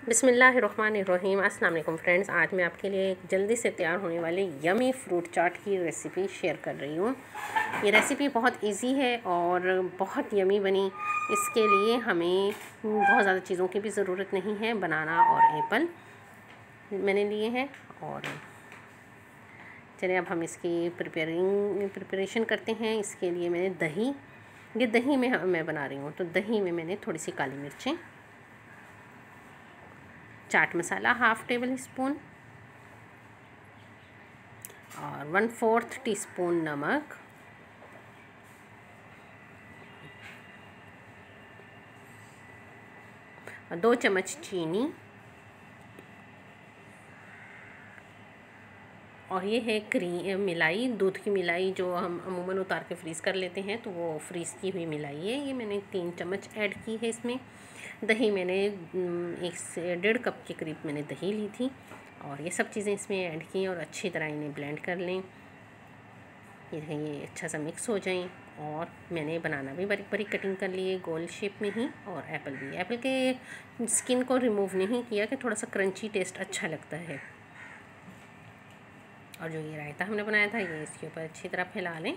बिस्मिल्लाहिर्रहमानिर्रहीम। अस्सलाम वालेकुम फ्रेंड्स, आज मैं आपके लिए एक जल्दी से तैयार होने वाली यमी फ्रूट चाट की रेसिपी शेयर कर रही हूँ। ये रेसिपी बहुत इजी है और बहुत यमी बनी। इसके लिए हमें बहुत ज़्यादा चीज़ों की भी ज़रूरत नहीं है। बनाना और एप्पल मैंने लिए हैं। और चलिए अब हम इसकी प्रिपरेशन करते हैं। इसके लिए मैंने दही में मैं बना रही हूँ, तो दही में मैंने थोड़ी सी काली मिर्चें, chaat masala half table spoon और 1/4 टीस्पून नमक, और 2 चम्मच चीनी, और ये है मिलाई, दूध की मिलाई जो हम अमूमन उतार के फ्रीज़ कर लेते हैं, तो वो फ्रीज़ की हुई मिलाई है। ये मैंने 3 चम्मच ऐड की है इसमें। दही मैंने 1 से 1.5 कप के करीब मैंने दही ली थी, और ये सब चीज़ें इसमें ऐड की और अच्छी तरह इन्हें ब्लेंड कर लें। ये अच्छा सा मिक्स हो जाएं। और मैंने बनाना भी बारीक बारीक कटिंग कर ली है, गोल शेप में ही। और एप्पल के स्किन को रिमूव नहीं किया कि थोड़ा सा क्रंची टेस्ट अच्छा लगता है। और जो ये रायता हमने बनाया था, ये इसके ऊपर अच्छी तरह फैला लें।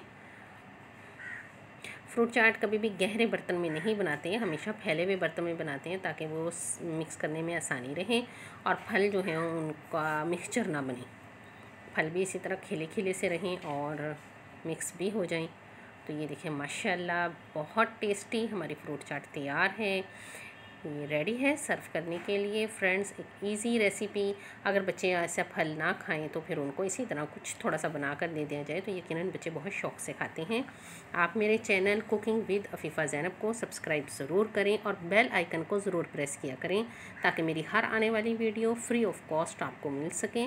फ्रूट चाट कभी भी गहरे बर्तन में नहीं बनाते हैं, हमेशा फैले हुए बर्तन में बनाते हैं, ताकि वो मिक्स करने में आसानी रहे और फल जो हैं उनका मिक्सचर ना बने। फल भी इसी तरह खिले खिले से रहें और मिक्स भी हो जाएं। तो ये देखिए माशाल्लाह बहुत टेस्टी हमारी फ्रूट चाट तैयार है। ये रेडी है सर्व करने के लिए। फ्रेंड्स, एक इजी रेसिपी। अगर बच्चे ऐसा फल ना खाएं तो फिर उनको इसी तरह कुछ थोड़ा सा बना कर दे दिया जाए तो यकीनन बच्चे बहुत शौक़ से खाते हैं। आप मेरे channel cooking with Afifa Zainab को सब्सक्राइब ज़रूर करें और बेल आइकन को ज़रूर प्रेस किया करें, ताकि मेरी हर आने वाली वीडियो फ्री ऑफ कॉस्ट आपको मिल सके।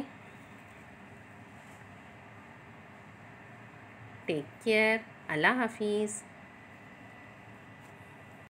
टेक केयर, अल्लाह हाफिज़।